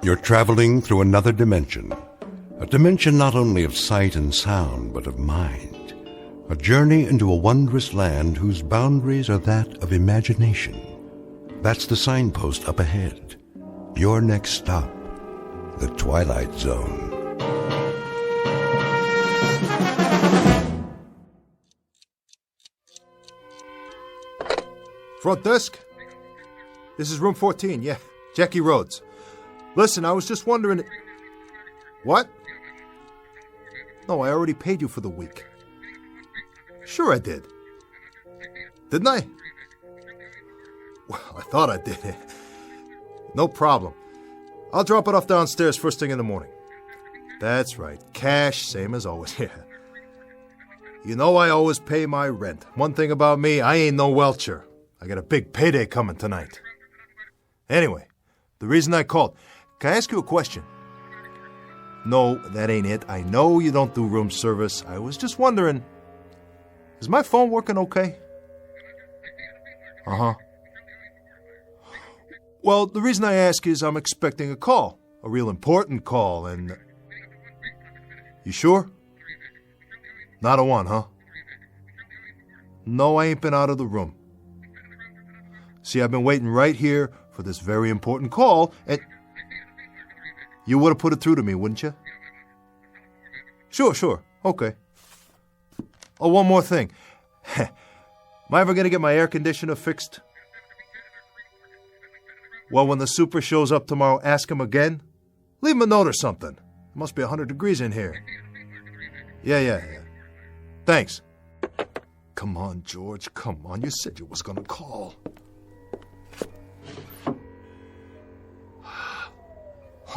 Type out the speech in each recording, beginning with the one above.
You're traveling through another dimension. A dimension not only of sight and sound, but of mind. A journey into a wondrous land whose boundaries are that of imagination. That's the signpost up ahead. Your next stop, the Twilight Zone. Front desk? This is room 14, yeah. Jackie Rhodes. Listen, I was just wondering... What? No, I already paid you for the week. Sure I did. Didn't I? Well, I thought I did. No problem. I'll drop it off downstairs first thing in the morning. That's right. Cash, same as always. Yeah. You know I always pay my rent. One thing about me, I ain't no welcher. I got a big payday coming tonight. Anyway, the reason I called. Can I ask you a question? No, that ain't it. I know you don't do room service. I was just wondering, is my phone working okay? Uh-huh. Well, the reason I ask is I'm expecting a call. A real important call, and... You sure? Not a one, huh? No, I ain't been out of the room. See, I've been waiting right here for this very important call, and... You would have put it through to me, wouldn't you? Sure. Okay. Oh, one more thing. Am I ever going to get my air conditioner fixed? Well, when the super shows up tomorrow, ask him again. Leave him a note or something. It must be 100 degrees in here. Yeah. Thanks. Come on, George. Come on. You said you was going to call.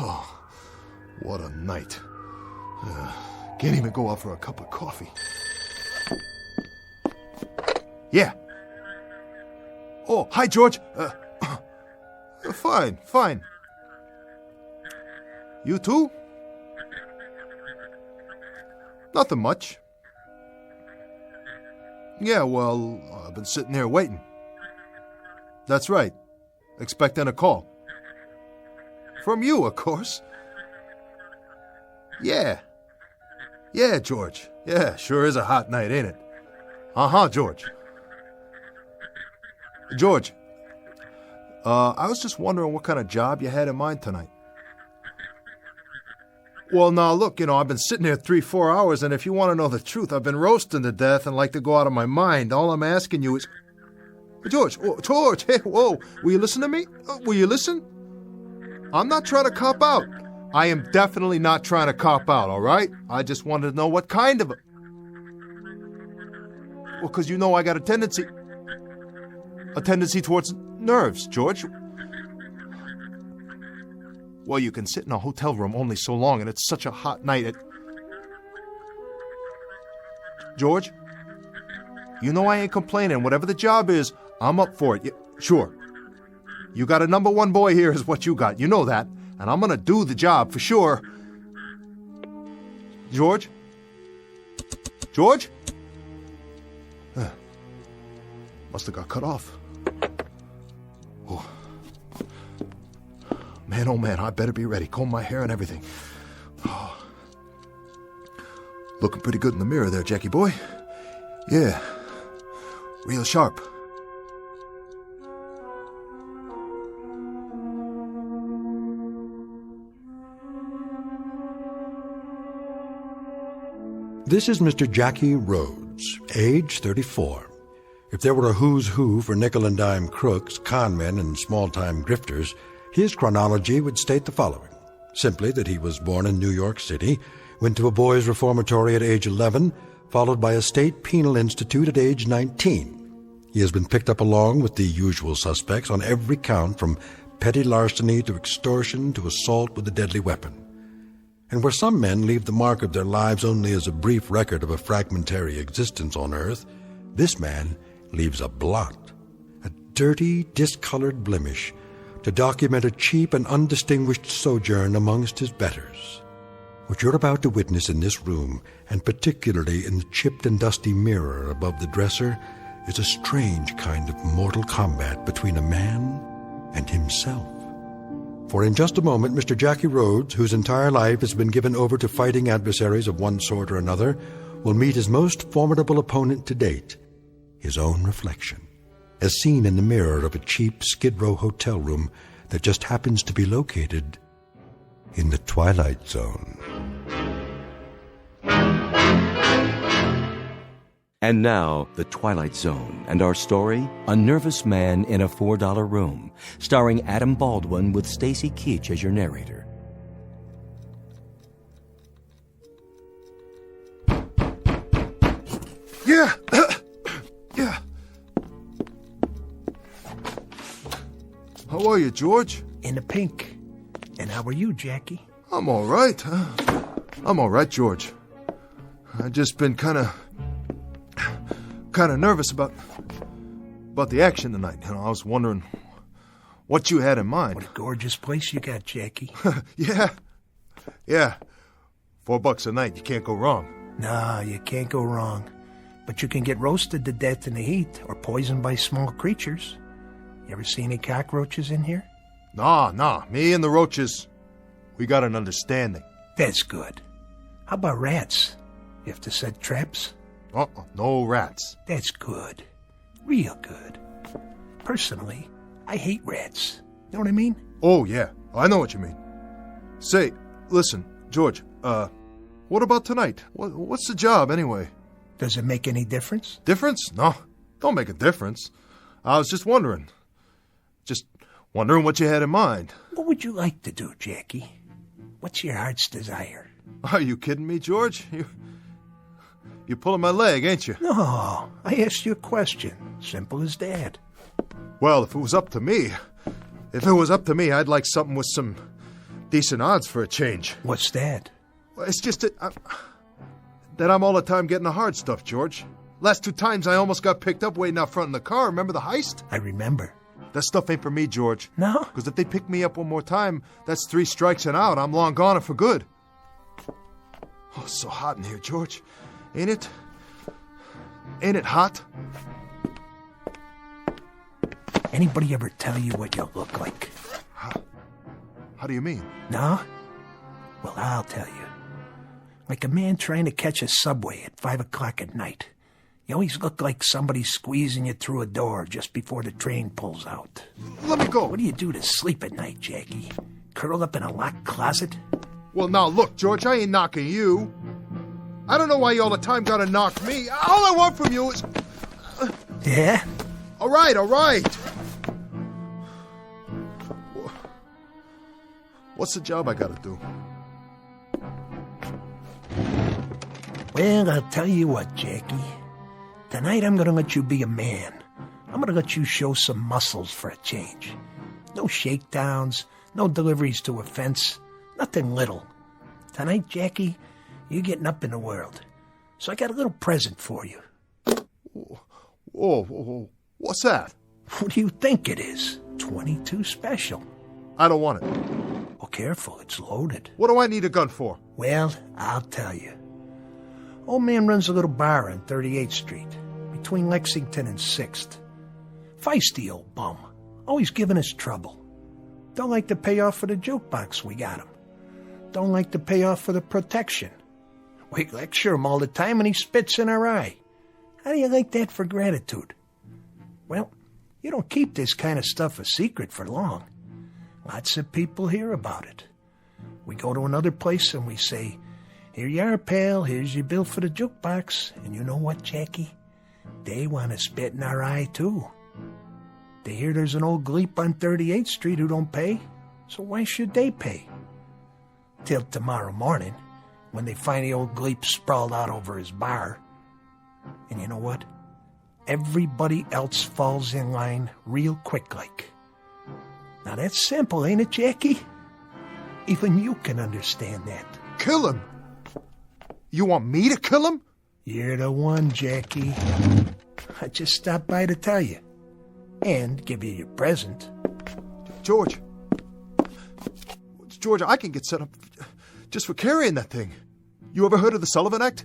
Oh, what a night. Can't even go out for a cup of coffee. Yeah. Oh, hi, George. Fine. You too? Nothing much. Yeah, well, I've been sitting here waiting. That's right. Expecting a call. From you, of course. Yeah, George. Yeah, sure is a hot night, ain't it? Uh-huh, George. George, I was just wondering what kind of job you had in mind tonight. Well, now, look, I've been sitting here 3-4 hours, and if you want to know the truth, I've been roasting to death and like to go out of my mind. All I'm asking you is... George, hey, whoa, will you listen to me? Will you listen? I'm not trying to cop out. I am definitely not trying to cop out, all right? I just wanted to know what kind of a... Well, because I got a tendency towards nerves, George. Well, you can sit in a hotel room only so long, and it's such a hot night. George, I ain't complaining. Whatever the job is, I'm up for it. Sure. You got a number one boy here is what you got. You know that. And I'm going to do the job for sure. George? Must have got cut off. Oh. Man, I better be ready. Comb my hair and everything. Oh. Looking pretty good in the mirror there, Jackie boy. Yeah. Real sharp. This is Mr. Jackie Rhodes, age 34. If there were a who's who for nickel-and-dime crooks, con-men, and small-time grifters, his chronology would state the following. Simply that he was born in New York City, went to a boys' reformatory at age 11, followed by a state penal institute at age 19. He has been picked up along with the usual suspects on every count from petty larceny to extortion to assault with a deadly weapon. And where some men leave the mark of their lives only as a brief record of a fragmentary existence on earth, this man leaves a blot, a dirty, discolored blemish, to document a cheap and undistinguished sojourn amongst his betters. What you're about to witness in this room, and particularly in the chipped and dusty mirror above the dresser, is a strange kind of mortal combat between a man and himself. For in just a moment, Mr. Jackie Rhodes, whose entire life has been given over to fighting adversaries of one sort or another, will meet his most formidable opponent to date, his own reflection, as seen in the mirror of a cheap Skid Row hotel room that just happens to be located in the Twilight Zone. And now, The Twilight Zone, and our story, A Nervous Man in a $4 Room, starring Adam Baldwin with Stacy Keach as your narrator. Yeah. Yeah. How are you, George? In the pink. And how are you, Jackie? I'm all right. I'm all right, George. I've just been kind of nervous about the action tonight. I was wondering what you had in mind. What a gorgeous place you got, Jackie. Yeah. $4 a night. You can't go wrong. No, you can't go wrong. But you can get roasted to death in the heat or poisoned by small creatures. You ever see any cockroaches in here? Nah. Me and the roaches, we got an understanding. That's good. How about rats? You have to set traps? No rats. That's good. Real good. Personally, I hate rats. Know what I mean? Oh, yeah. I know what you mean. Say, listen, George, what about tonight? What's the job, anyway? Does it make any difference? Difference? No, don't make a difference. I was just wondering. Just wondering what you had in mind. What would you like to do, Jackie? What's your heart's desire? Are you kidding me, George? You're pulling my leg, ain't you? No, I asked you a question. Simple as that. Well, if it was up to me, I'd like something with some decent odds for a change. What's that? Well, it's just that I'm all the time getting the hard stuff, George. Last 2 times I almost got picked up waiting out front in the car. Remember the heist? I remember. That stuff ain't for me, George. No? Because if they pick me up one more time, that's 3 strikes and out. I'm long gone and for good. Oh, it's so hot in here, George. Ain't it? Ain't it hot? Anybody ever tell you what you look like? How do you mean? No? Well, I'll tell you. Like a man trying to catch a subway at 5 o'clock at night. You always look like somebody squeezing you through a door just before the train pulls out. Let me go. What do you do to sleep at night, Jackie? Curl up in a locked closet? Well, now, look, George, I ain't knocking you. I don't know why you all the time gotta knock me. All I want from you is... Yeah? All right. What's the job I gotta do? Well, I'll tell you what, Jackie. Tonight I'm gonna let you be a man. I'm gonna let you show some muscles for a change. No shakedowns, no deliveries to a fence, nothing little. Tonight, Jackie, you're getting up in the world. So I got a little present for you. Whoa, what's that? What do you think it is? 22 special. I don't want it. Well, careful, it's loaded. What do I need a gun for? Well, I'll tell you. Old man runs a little bar on 38th Street, between Lexington and 6th. Feisty old bum, always giving us trouble. Don't like to pay off for the jukebox we got him. Don't like to pay off for the protection. We lecture him all the time and he spits in our eye. How do you like that for gratitude? Well, you don't keep this kind of stuff a secret for long. Lots of people hear about it. We go to another place and we say, "Here you are, pal, here's your bill for the jukebox." And you know what, Jackie? They want to spit in our eye, too. They hear there's an old gleep on 38th Street who don't pay, so why should they pay? Till tomorrow morning, when they find the old gleep sprawled out over his bar. And you know what? Everybody else falls in line real quick like. Now that's simple, ain't it, Jackie? Even you can understand that. Kill him? You want me to kill him? You're the one, Jackie. I just stopped by to tell you. And give you your present. George, I can get set up just for carrying that thing. You ever heard of the Sullivan Act?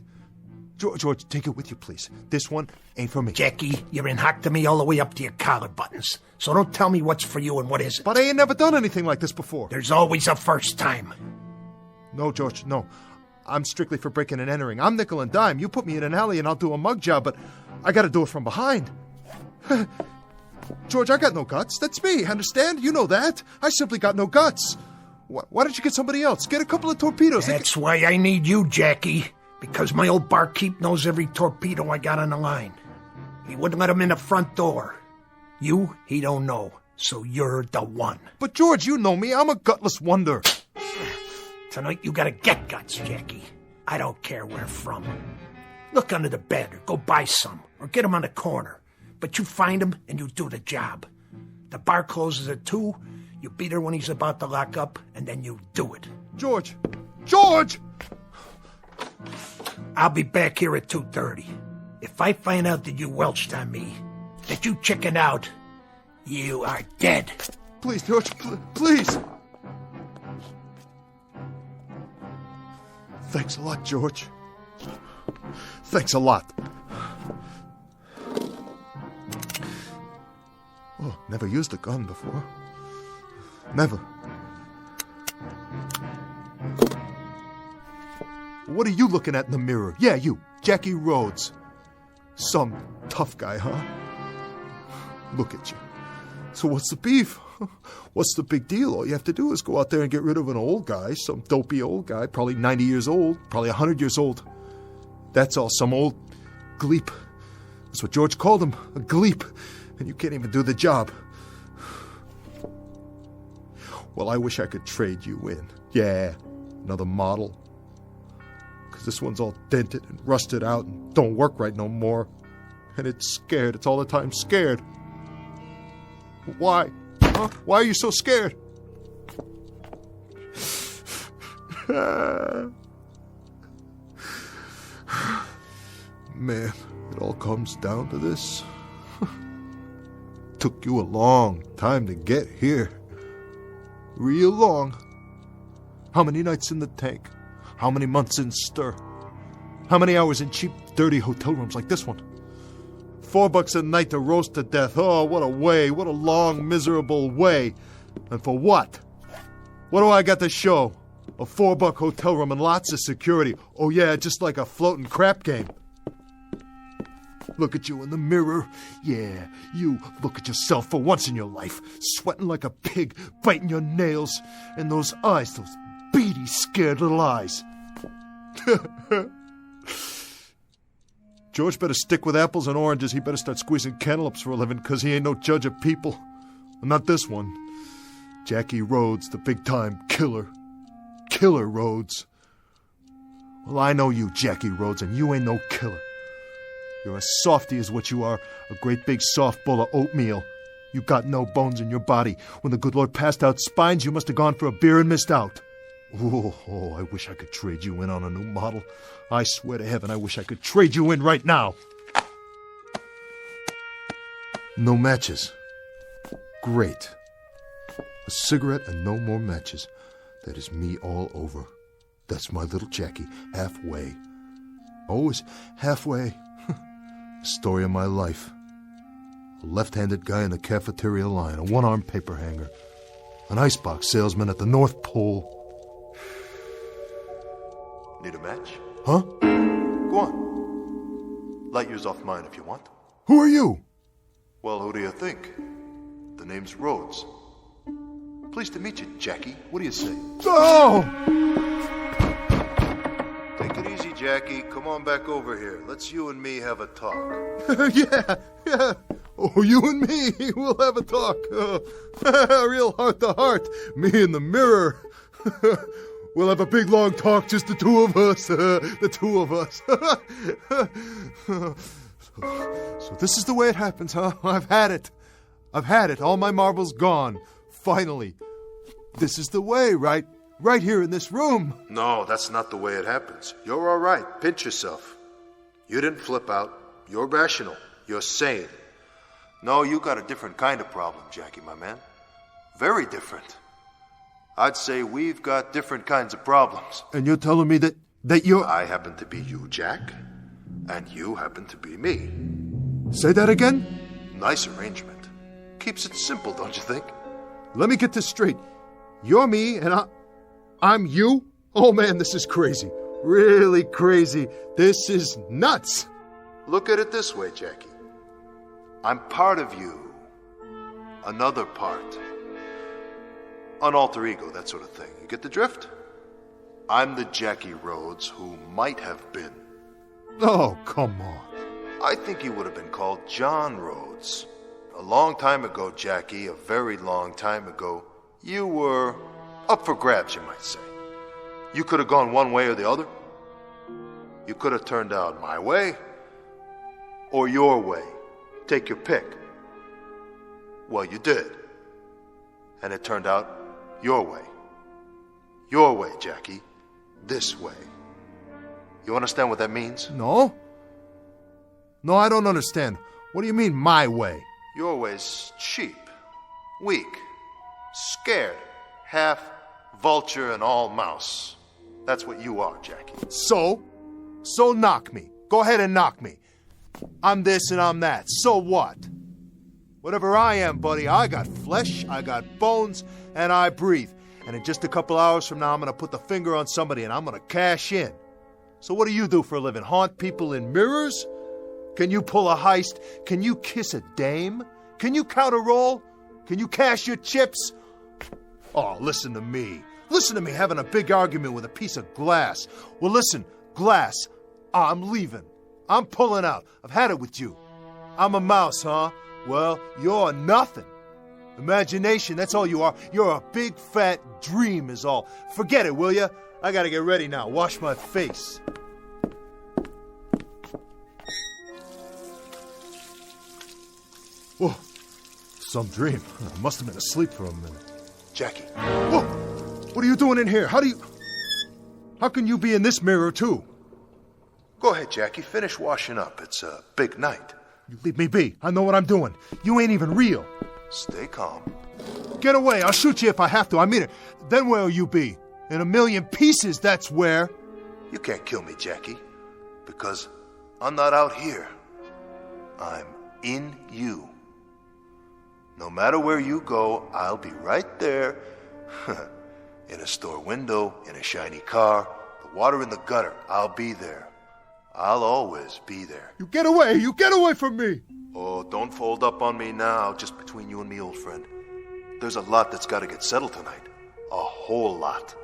George, take it with you, please. This one ain't for me. Jackie, you're in hock to me all the way up to your collar buttons. So don't tell me what's for you and what isn't. But I ain't never done anything like this before. There's always a first time. No, George, no. I'm strictly for breaking and entering. I'm nickel and dime. You put me in an alley and I'll do a mug job, but I gotta do it from behind. George, I got no guts. That's me, understand? You know that. I simply got no guts. Why don't you get somebody else? Get a couple of torpedoes. That's why I need you, Jackie. Because my old barkeep knows every torpedo I got on the line. He wouldn't let him in the front door. You, he don't know. So you're the one. But George, you know me. I'm a gutless wonder. Tonight you gotta get guts, Jackie. I don't care where from. Look under the bed or go buy some. Or get 'em on the corner. But you find him and you do the job. The bar closes at 2. You beat her when he's about to lock up, and then you do it. George! George! I'll be back here at 2:30. If I find out that you welched on me, that you chickened out, you are dead. Please, George, please! Thanks a lot, George. Thanks a lot. Oh, never used a gun before. Never. What are you looking at in the mirror? Yeah, you, Jackie Rhodes. Some tough guy, huh? Look at you. So what's the beef? What's the big deal? All you have to do is go out there and get rid of an old guy, some dopey old guy, probably 90 years old, probably 100 years old. That's all, some old gleep. That's what George called him, a gleep. And you can't even do the job. Well, I wish I could trade you in. Yeah, another model. Because this one's all dented and rusted out and don't work right no more. And it's scared. It's all the time scared. Why? Huh? Why are you so scared? Man, it all comes down to this. Took you a long time to get here. Real long. How many nights in the tank? How many months in stir? How many hours in cheap, dirty hotel rooms like this one? $4 a night to roast to death. Oh, what a way. What a long, miserable way. And for what? What do I got to show? A $4 hotel room and lots of security. Oh yeah, just like a floating crap game. Look at you in the mirror. Yeah, you look at yourself for once in your life. Sweating like a pig, biting your nails. And those eyes, those beady, scared little eyes. George better stick with apples and oranges. He better start squeezing cantaloupes for a living, because he ain't no judge of people. Not this one. Jackie Rhodes, the big-time killer. Killer Rhodes. Well, I know you, Jackie Rhodes, and you ain't no killer. You're a softy is what you are, a great big soft bowl of oatmeal. You got no bones in your body. When the good Lord passed out spines, you must have gone for a beer and missed out. Oh, I wish I could trade you in on a new model. I swear to heaven, I wish I could trade you in right now. No matches. Great. A cigarette and no more matches. That is me all over. That's my little Jackie, halfway. Always halfway. Story of my life. A left-handed guy in a cafeteria line, a one-armed paper hanger, an icebox salesman at the North Pole. Need a match? Huh? Go on. Light yours off mine if you want. Who are you? Well, who do you think? The name's Rhodes. Pleased to meet you, Jackie. What do you say? Oh! Take it easy, Jackie. Come on back over here. Let's you and me have a talk. Yeah. Oh, you and me, we'll have a talk. Real heart-to-heart. Me in the mirror. We'll have a big, long talk, just the two of us. The two of us. So this is the way it happens, huh? I've had it. All my marbles gone. Finally. This is the way, right? Right here in this room. No, that's not the way it happens. You're all right. Pinch yourself. You didn't flip out. You're rational. You're sane. No, you got a different kind of problem, Jackie, my man. Very different. I'd say we've got different kinds of problems. And you're telling me that you're... I happen to be you, Jack. And you happen to be me. Say that again? Nice arrangement. Keeps it simple, don't you think? Let me get this straight. You're me and I'm you? Oh man, this is crazy. Really crazy. This is nuts. Look at it this way, Jackie. I'm part of you. Another part. An alter ego, that sort of thing. You get the drift? I'm the Jackie Rhodes who might have been. Oh, come on. I think he would have been called John Rhodes. A long time ago, Jackie, a very long time ago, you were up for grabs, you might say. You could have gone one way or the other. You could have turned out my way or your way. Take your pick. Well, you did. And it turned out your way. Your way, Jackie. This way. You understand what that means? No? No, I don't understand. What do you mean, my way? Your way's cheap, weak, scared, half vulture and all mouse. That's what you are, Jackie. So knock me. Go ahead and knock me. I'm this and I'm that. So what? Whatever I am, buddy, I got flesh, I got bones, and I breathe. And in just a couple hours from now, I'm going to put the finger on somebody and I'm going to cash in. So what do you do for a living? Haunt people in mirrors? Can you pull a heist? Can you kiss a dame? Can you count a roll? Can you cash your chips? Oh, listen to me. Listen to me having a big argument with a piece of glass. Well, listen, glass, I'm leaving. I'm pulling out. I've had it with you. I'm a mouse, huh? Well, you're nothing. Imagination, that's all you are. You're a big fat dream is all. Forget it, will ya? I gotta get ready now. Wash my face. Whoa, some dream. I must have been asleep for a minute. Jackie. Whoa, what are you doing in here? How can you be in this mirror too? Go ahead, Jackie. Finish washing up. It's a big night. You leave me be. I know what I'm doing. You ain't even real. Stay calm. Get away. I'll shoot you if I have to. I mean it. Then where'll you be? In a million pieces, that's where. You can't kill me, Jackie, because I'm not out here. I'm in you. No matter where you go, I'll be right there. In a store window, in a shiny car, the water in the gutter, I'll be there. I'll always be there. You get away! You get away from me! Oh, don't fold up on me now, just between you and me, old friend. There's a lot that's got to get settled tonight. A whole lot.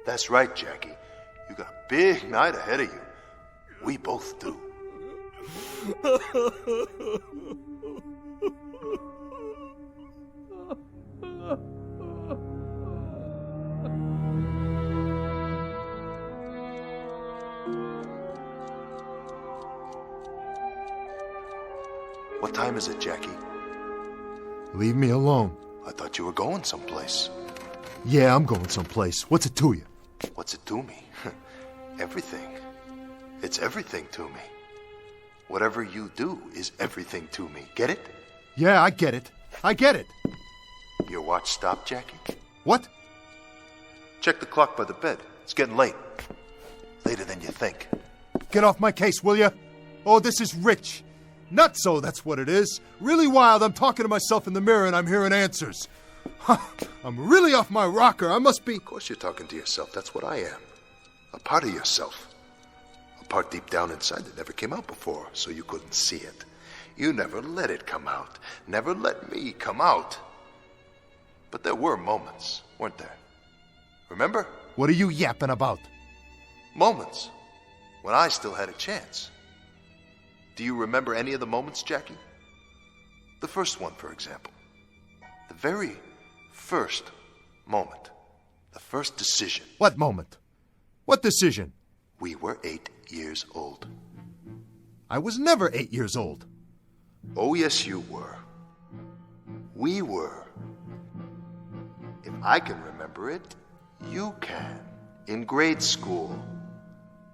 That's right, Jackie. You got a big night ahead of you. We both do. What time is it, Jackie? Leave me alone. I thought you were going someplace. Yeah, I'm going someplace. What's it to you? What's it to me? Everything. It's everything to me. Whatever you do is everything to me. Get it? Yeah, I get it. I get it. Your watch stopped, Jackie? What? Check the clock by the bed. It's getting late. Later than you think. Get off my case, will ya? Oh, this is rich. Nutso, that's what it is. Really wild. I'm talking to myself in the mirror and I'm hearing answers. I'm really off my rocker. I must be... Of course you're talking to yourself. That's what I am. A part of yourself. A part deep down inside that never came out before, so you couldn't see it. You never let it come out. Never let me come out. But there were moments, weren't there? Remember? What are you yapping about? Moments. When I still had a chance. Do you remember any of the moments, Jackie? The first one, for example. The very first moment. The first decision. What moment? What decision? We were 8 years old. I was never 8 years old. Oh, yes, you were. We were. If I can remember it, you can. In grade school.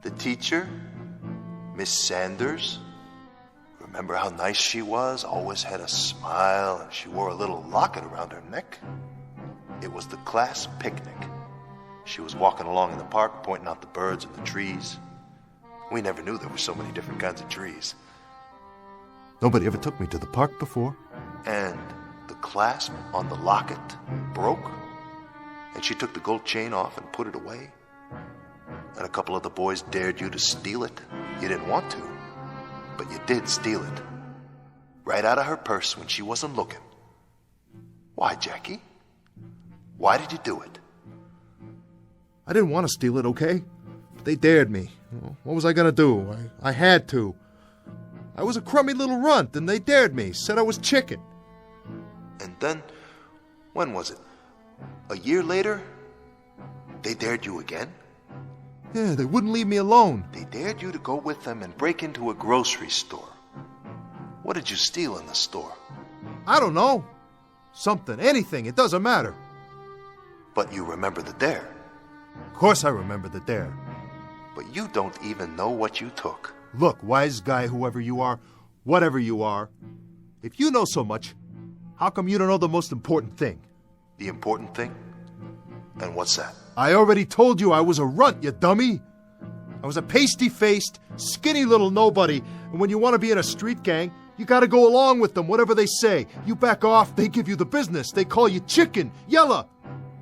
The teacher, Miss Sanders. Remember how nice she was? Always had a smile, and she wore a little locket around her neck. It was the class picnic. She was walking along in the park, pointing out the birds and the trees. We never knew there were so many different kinds of trees. Nobody ever took me to the park before. And the clasp on the locket broke, and she took the gold chain off and put it away. And a couple of the boys dared you to steal it. You didn't want to, but you did steal it. Right out of her purse when she wasn't looking. Why, Jackie? Why did you do it? I didn't want to steal it, okay? But they dared me. What was I going to do? I had to. I was a crummy little runt, and they dared me, said I was chicken. And then, when was it? A year later? They dared you again? Yeah, they wouldn't leave me alone. They dared you to go with them and break into a grocery store. What did you steal in the store? I don't know. Something, anything, it doesn't matter. But you remember the dare. Of course I remember the dare. But you don't even know what you took. Look, wise guy, whoever you are, whatever you are, if you know so much, how come you don't know the most important thing? The important thing? And what's that? I already told you I was a runt, you dummy. I was a pasty-faced, skinny little nobody, and when you want to be in a street gang, you gotta go along with them, whatever they say. You back off, they give you the business. They call you chicken, yella.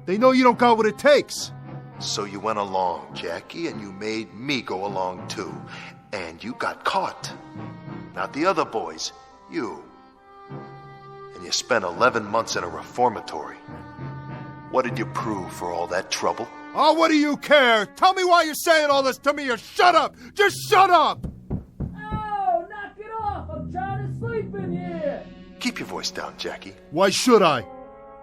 They know you don't got what it takes. So you went along, Jackie, and you made me go along too. And you got caught. Not the other boys, you. And you spent 11 months in a reformatory. What did you prove for all that trouble? Oh, what do you care? Tell me why you're saying all this to me, or shut up! Just shut up! Oh, knock it off! I'm trying to sleep in here! Keep your voice down, Jackie. Why should I?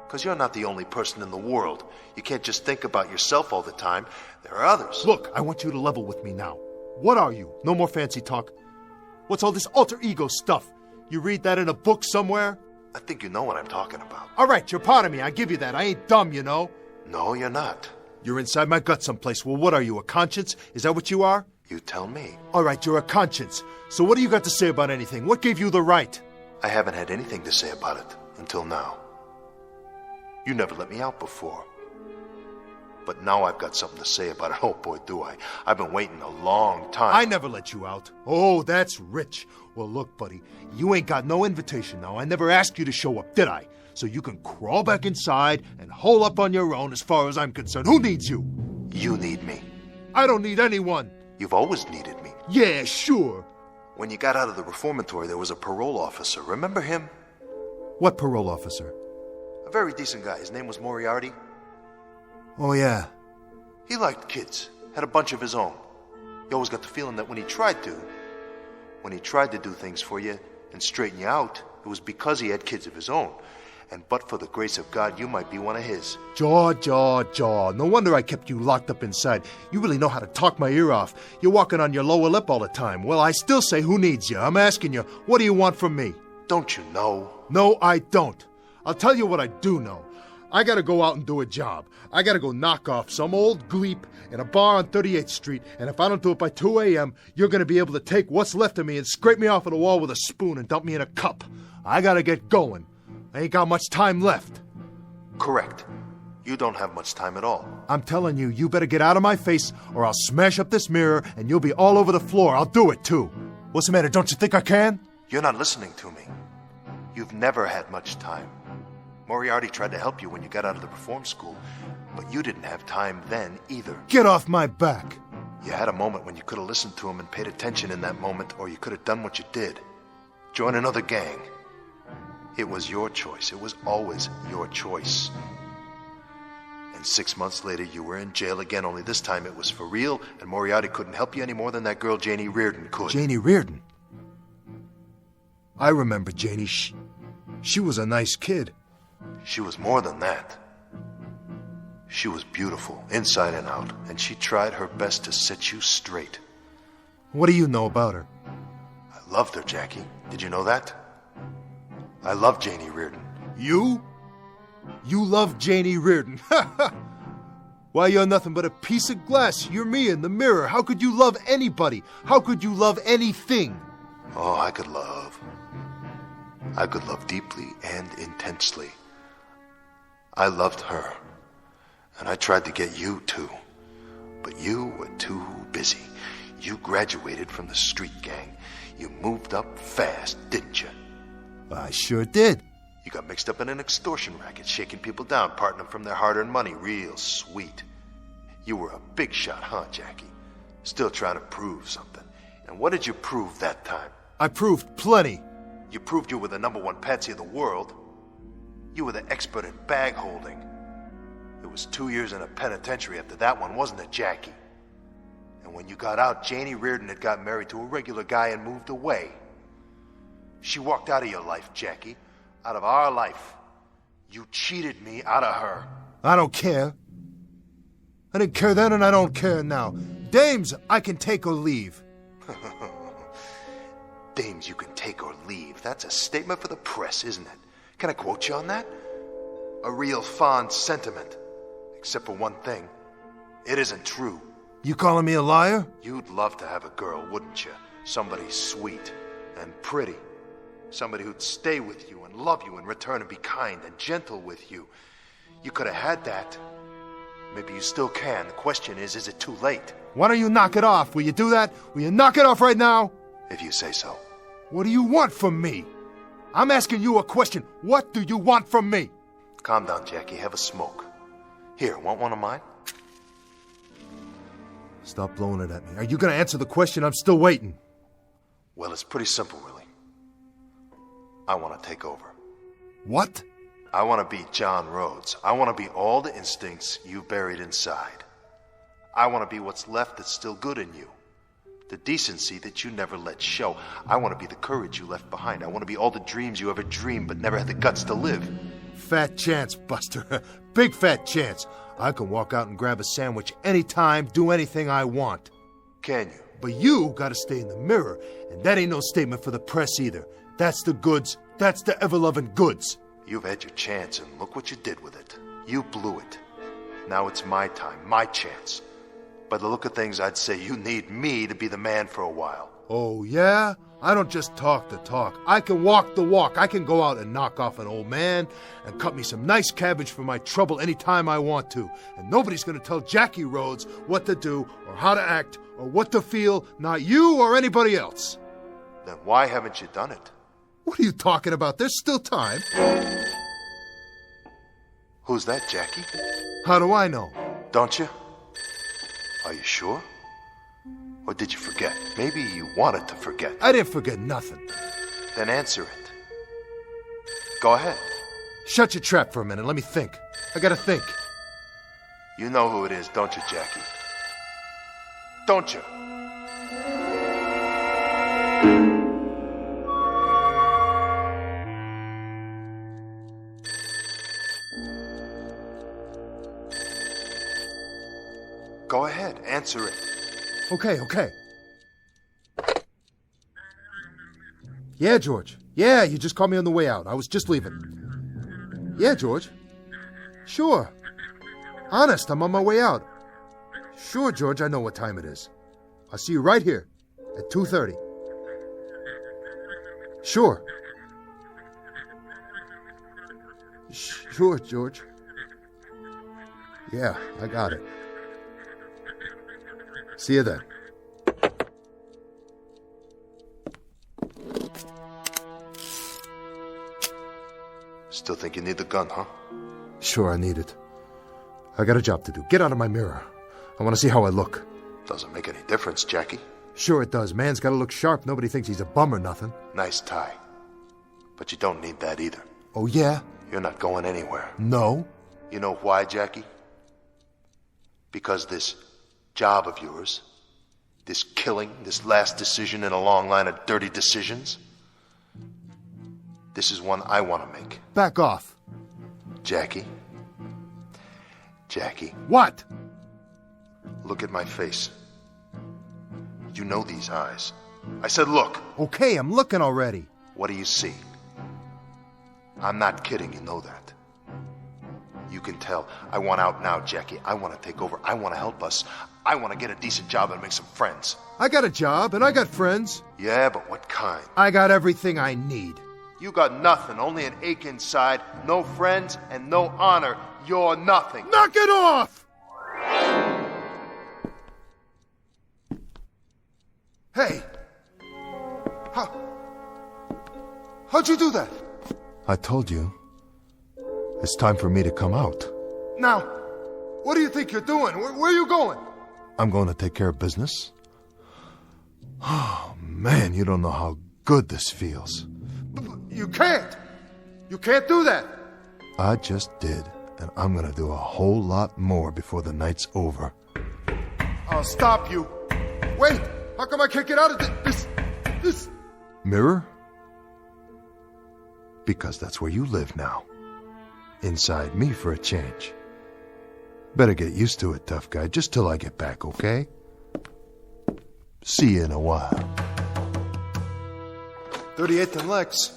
Because you're not the only person in the world. You can't just think about yourself all the time. There are others. Look, I want you to level with me now. What are you? No more fancy talk. What's all this alter ego stuff? You read that in a book somewhere? I think you know what I'm talking about. All right, you're part of me. I give you that. I ain't dumb, you know. No, you're not. You're inside my gut someplace. Well, what are you, a conscience? Is that what you are? You tell me. All right, you're a conscience. So what do you got to say about anything? What gave you the right? I haven't had anything to say about it until now. You never let me out before. But now I've got something to say about it. Oh, boy, do I. I've been waiting a long time. I never let you out. Oh, that's rich. Well, look, buddy, you ain't got no invitation now. I never asked you to show up, did I? So you can crawl back inside and hole up on your own as far as I'm concerned. Who needs you? You need me. I don't need anyone. You've always needed me. Yeah, sure. When you got out of the reformatory, there was a parole officer. Remember him? What parole officer? A very decent guy. His name was Moriarty. Oh, yeah. He liked kids. Had a bunch of his own. You always got the feeling that when he tried to do things for you and straighten you out, it was because he had kids of his own. And but for the grace of God, you might be one of his. Jaw. No wonder I kept you locked up inside. You really know how to talk my ear off. You're walking on your lower lip all the time. Well, I still say, who needs you? I'm asking you, what do you want from me? Don't you know? No, I don't. I'll tell you what I do know. I gotta go out and do a job. I gotta go knock off some old gleep in a bar on 38th Street, and if I don't do it by 2 a.m., you're gonna be able to take what's left of me and scrape me off of the wall with a spoon and dump me in a cup. I gotta get going. I ain't got much time left. Correct. You don't have much time at all. I'm telling you, you better get out of my face or I'll smash up this mirror and you'll be all over the floor. I'll do it, too. What's the matter? Don't you think I can? You're not listening to me. You've never had much time. Moriarty tried to help you when you got out of the reform school, but you didn't have time then either. Get off my back. You had a moment when you could have listened to him and paid attention in that moment, or you could have done what you did. Join another gang. It was your choice. It was always your choice. And 6 months later, you were in jail again, only this time it was for real, and Moriarty couldn't help you any more than that girl Janie Reardon could. Janie Reardon? I remember Janie. She was a nice kid. She was more than that. She was beautiful, inside and out, and she tried her best to set you straight. What do you know about her? I loved her, Jackie. Did you know that? I love Janie Reardon. You? You love Janie Reardon? Why, you're nothing but a piece of glass. You're me in the mirror. How could you love anybody? How could you love anything? Oh, I could love. I could love deeply and intensely. I loved her, and I tried to get you too. But you were too busy. You graduated from the street gang. You moved up fast, didn't you? I sure did. You got mixed up in an extortion racket, shaking people down, parting them from their hard-earned money. Real sweet. You were a big shot, huh, Jackie? Still trying to prove something. And what did you prove that time? I proved plenty. You proved you were the #1 patsy of the world. You were the expert at bag holding. It was 2 years in a penitentiary after that one, wasn't it, Jackie? And when you got out, Janie Reardon had got married to a regular guy and moved away. She walked out of your life, Jackie. Out of our life. You cheated me out of her. I don't care. I didn't care then and I don't care now. Dames, I can take or leave. Dames you can take or leave. That's a statement for the press, isn't it? Can I quote you on that? A real fond sentiment. Except for one thing. It isn't true. You calling me a liar? You'd love to have a girl, wouldn't you? Somebody sweet and pretty. Somebody who'd stay with you and love you in return and be kind and gentle with you. You could have had that. Maybe you still can. The question is it too late? Why don't you knock it off? Will you do that? Will you knock it off right now? If you say so. What do you want from me? I'm asking you a question. What do you want from me? Calm down, Jackie. Have a smoke. Here, want one of mine? Stop blowing it at me. Are you going to answer the question? I'm still waiting. Well, it's pretty simple, really. I want to take over. What? I want to be John Rhodes. I want to be all the instincts you buried inside. I want to be what's left that's still good in you. The decency that you never let show. I want to be the courage you left behind. I want to be all the dreams you ever dreamed but never had the guts to live. Fat chance, Buster. Big fat chance. I can walk out and grab a sandwich anytime, do anything I want. Can you? But you gotta stay in the mirror, and that ain't no statement for the press either. That's the goods. That's the ever-loving goods. You've had your chance, and look what you did with it. You blew it. Now it's my time, my chance. By the look of things, I'd say you need me to be the man for a while. Oh, yeah? I don't just talk the talk. I can walk the walk. I can go out and knock off an old man and cut me some nice cabbage for my trouble anytime I want to. And nobody's going to tell Jackie Rhodes what to do or how to act or what to feel, not you or anybody else. Then why haven't you done it? What are you talking about? There's still time. Who's that, Jackie? How do I know? Don't you? Are you sure? Or did you forget? Maybe you wanted to forget. I didn't forget nothing. Then answer it. Go ahead. Shut your trap for a minute. Let me think. I gotta think. You know who it is, don't you, Jackie? Don't you? Go ahead, answer it. Okay. Yeah, George. Yeah, you just called me on the way out. I was just leaving. Yeah, George. Sure. Honest, I'm on my way out. Sure, George, I know what time it is. I'll see you right here at 2:30. Sure. Sure, George. Yeah, I got it. See you then. Still think you need the gun, huh? Sure, I need it. I got a job to do. Get out of my mirror. I want to see how I look. Doesn't make any difference, Jackie. Sure it does. Man's got to look sharp. Nobody thinks he's a bum or nothing. Nice tie. But you don't need that either. Oh, yeah? You're not going anywhere. No? You know why, Jackie? Because this job of yours, this killing, this last decision in a long line of dirty decisions, this is one I want to make. Back off. Jackie. What? Look at my face. You know these eyes. I said look. Okay, I'm looking already. What do you see? I'm not kidding, you know that. You can tell. I want out now, Jackie. I want to take over. I want to help us. I want to get a decent job and make some friends. I got a job and I got friends. Yeah, but what kind? I got everything I need. You got nothing, only an ache inside, no friends, and no honor. You're nothing. Knock it off! Hey! How'd you do that? I told you. It's time for me to come out. Now, what do you think you're doing? Where are you going? I'm going to take care of business. Oh, man, you don't know how good this feels. You can't! You can't do that! I just did, and I'm going to do a whole lot more before the night's over. I'll stop you. Wait! How come I can't get out of this? Mirror? Because that's where you live now. Inside me for a change. Better get used to it, tough guy, just till I get back, okay? See you in a while. 38th and Lex.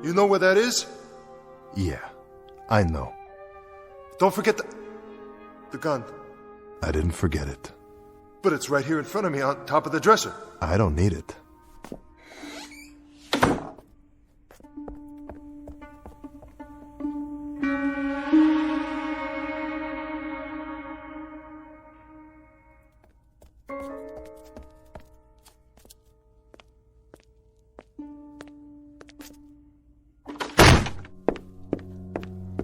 You know where that is? Yeah, I know. Don't forget the gun. I didn't forget it. But it's right here in front of me on top of the dresser. I don't need it.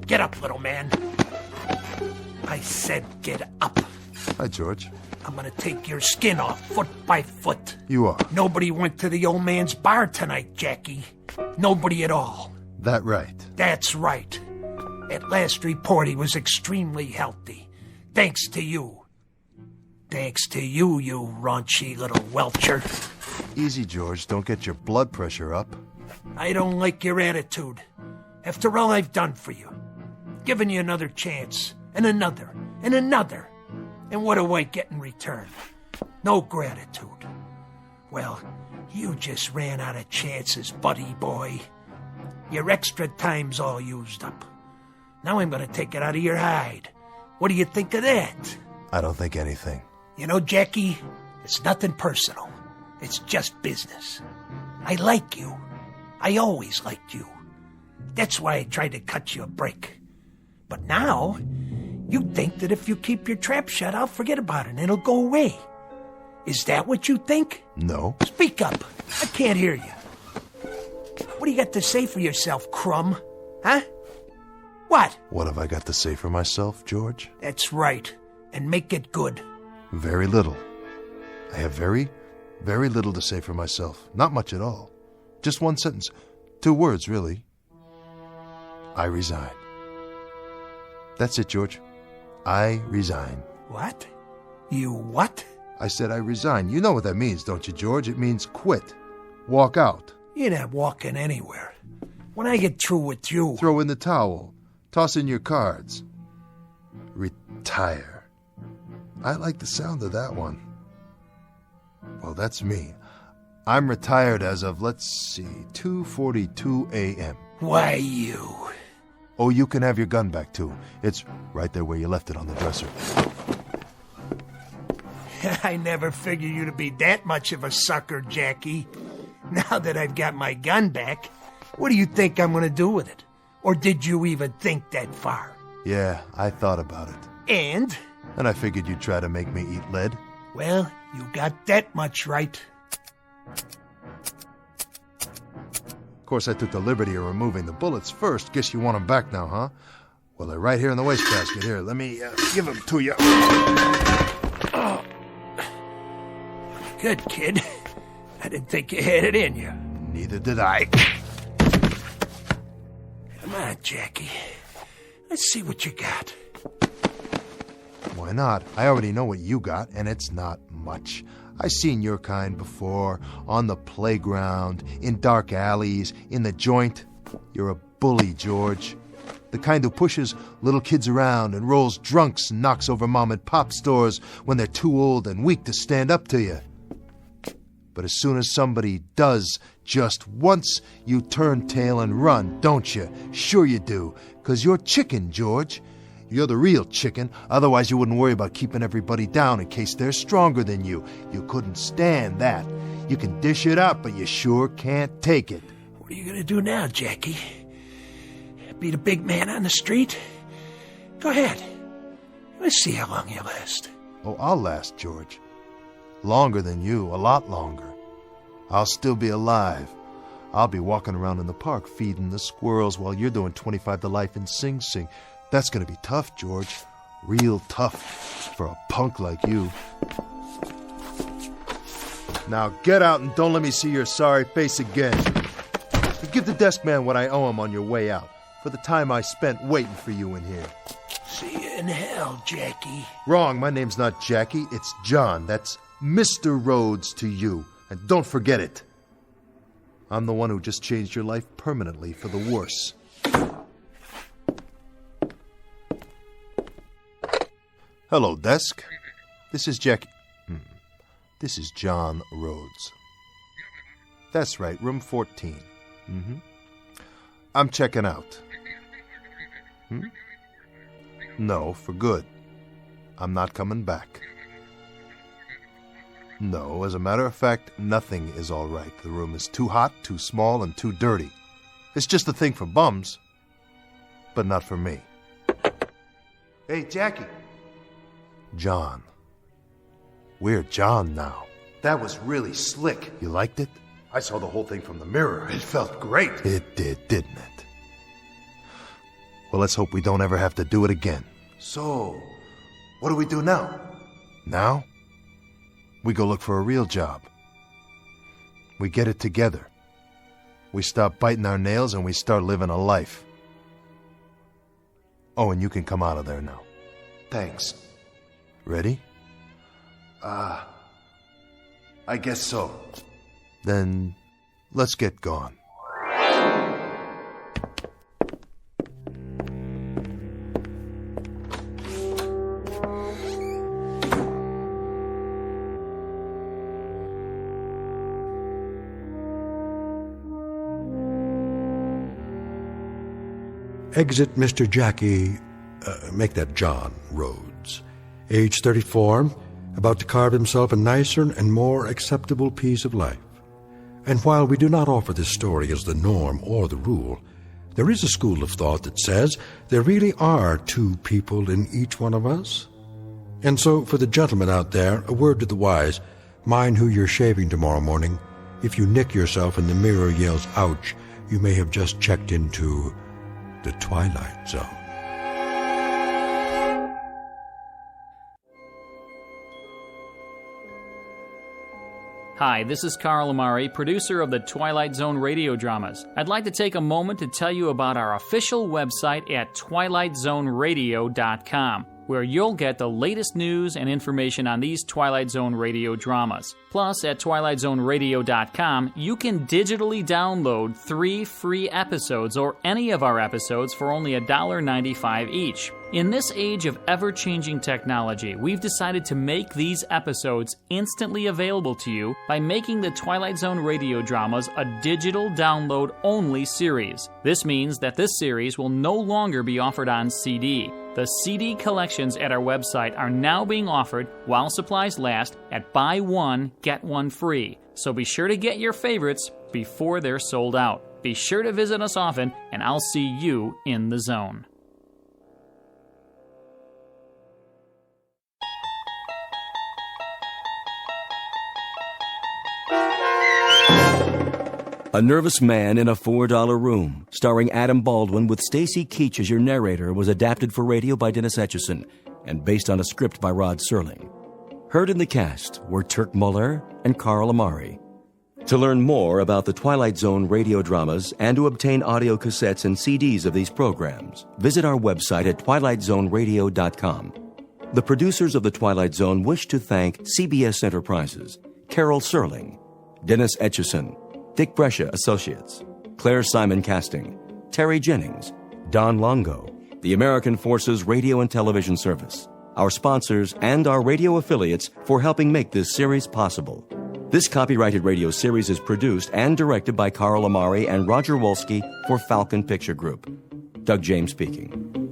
Get up, little man. I said get up. Hi, George. I'm gonna take your skin off, foot by foot. You are. Nobody went to the old man's bar tonight, Jackie. Nobody at all. That right? That's right. At last report, he was extremely healthy. Thanks to you. Thanks to you, you raunchy little welcher. Easy, George. Don't get your blood pressure up. I don't like your attitude. After all I've done for you. Given you another chance, and another, and another. And what do I get in return? No gratitude. Well, you just ran out of chances, buddy boy. Your extra time's all used up. Now I'm gonna take it out of your hide. What do you think of that? I don't think anything. You know, Jackie, it's nothing personal. It's just business. I like you. I always liked you. That's why I tried to cut you a break. But now, you think that if you keep your trap shut, I'll forget about it and it'll go away. Is that what you think? No. Speak up. I can't hear you. What do you got to say for yourself, Crumb? Huh? What? What have I got to say for myself, George? That's right. And make it good. Very little. I have very, very little to say for myself. Not much at all. Just one sentence. 2 words, really. I resign. That's it, George. I resign. What? You what? I said I resign. You know what that means, don't you, George? It means quit. Walk out. You're not walking anywhere. When I get through with you... Throw in the towel. Toss in your cards. Retire. I like the sound of that one. Well, that's me. I'm retired as of, let's see, 2:42 a.m. Why, you... Oh, you can have your gun back, too. It's right there where you left it on the dresser. I never figured you to be that much of a sucker, Jackie. Now that I've got my gun back, what do you think I'm going to do with it? Or did you even think that far? Yeah, I thought about it. And? And I figured you'd try to make me eat lead. Well, you got that much right. Of course, I took the liberty of removing the bullets first. Guess you want them back now, huh? Well, they're right here in the wastebasket. Here, let me give them to you. Oh. Good, kid. I didn't think you had it in you. Neither did I. Come on, Jackie. Let's see what you got. Why not? I already know what you got, and it's not much. I've seen your kind before, on the playground, in dark alleys, in the joint. You're a bully, George. The kind who pushes little kids around and rolls drunks and knocks over mom-and-pop stores when they're too old and weak to stand up to you. But as soon as somebody does just once, you turn tail and run, don't you? Sure you do, 'cause you're chicken, George. You're the real chicken, otherwise you wouldn't worry about keeping everybody down in case they're stronger than you. You couldn't stand that. You can dish it up, but you sure can't take it. What are you going to do now, Jackie? Be the big man on the street? Go ahead. Let's see how long you last. Oh, I'll last, George. Longer than you, a lot longer. I'll still be alive. I'll be walking around in the park feeding the squirrels while you're doing 25 to life in Sing Sing. That's gonna be tough, George. Real tough for a punk like you. Now get out and don't let me see your sorry face again. Give the desk man what I owe him on your way out, for the time I spent waiting for you in here. See you in hell, Jackie. Wrong, my name's not Jackie, it's John. That's Mr. Rhodes to you, and don't forget it. I'm the one who just changed your life permanently for the worse. Hello, desk. This is Jackie. This is John Rhodes. That's right, room 14. I'm checking out. No, for good. I'm not coming back. No, as a matter of fact, nothing is all right. The room is too hot, too small, and too dirty. It's just a thing for bums, but not for me. Hey, Jackie. John. We're John now. That was really slick. You liked it? I saw the whole thing from the mirror. It felt great. It did, didn't it? Well, let's hope we don't ever have to do it again. So, what do we do now? Now? We go look for a real job. We get it together. We stop biting our nails and we start living a life. Oh, and you can come out of there now. Thanks. Ready? I guess so. Then, let's get gone. Exit Mr. Jackie, make that John Rhodes, age 34, about to carve himself a nicer and more acceptable piece of life. And while we do not offer this story as the norm or the rule, there is a school of thought that says there really are two people in each one of us. And so, for the gentlemen out there, a word to the wise, mind who you're shaving tomorrow morning. If you nick yourself and the mirror yells, ouch, you may have just checked into the Twilight Zone. Hi, this is Carl Amari, producer of the Twilight Zone radio dramas. I'd like to take a moment to tell you about our official website at twilightzoneradio.com, where you'll get the latest news and information on these Twilight Zone radio dramas. Plus, at twilightzoneradio.com, you can digitally download 3 free episodes or any of our episodes for only $1.95 each. In this age of ever-changing technology, we've decided to make these episodes instantly available to you by making the Twilight Zone radio dramas a digital download-only series. This means that this series will no longer be offered on CD. The CD collections at our website are now being offered while supplies last at buy one, get one free. So be sure to get your favorites before they're sold out. Be sure to visit us often, and I'll see you in the zone. A Nervous Man in a $4 Room, starring Adam Baldwin with Stacy Keach as your narrator, was adapted for radio by Dennis Etchison and based on a script by Rod Serling. Heard in the cast were Turk Muller and Carl Amari. To learn more about the Twilight Zone radio dramas and to obtain audio cassettes and CDs of these programs, visit our website at twilightzoneradio.com. The producers of The Twilight Zone wish to thank CBS Enterprises, Carol Serling, Dennis Etchison, Dick Brescia Associates, Claire Simon Casting, Terry Jennings, Don Longo, the American Forces Radio and Television Service, our sponsors, and our radio affiliates for helping make this series possible. This copyrighted radio series is produced and directed by Carl Amari and Roger Wolski for Falcon Picture Group. Doug James speaking.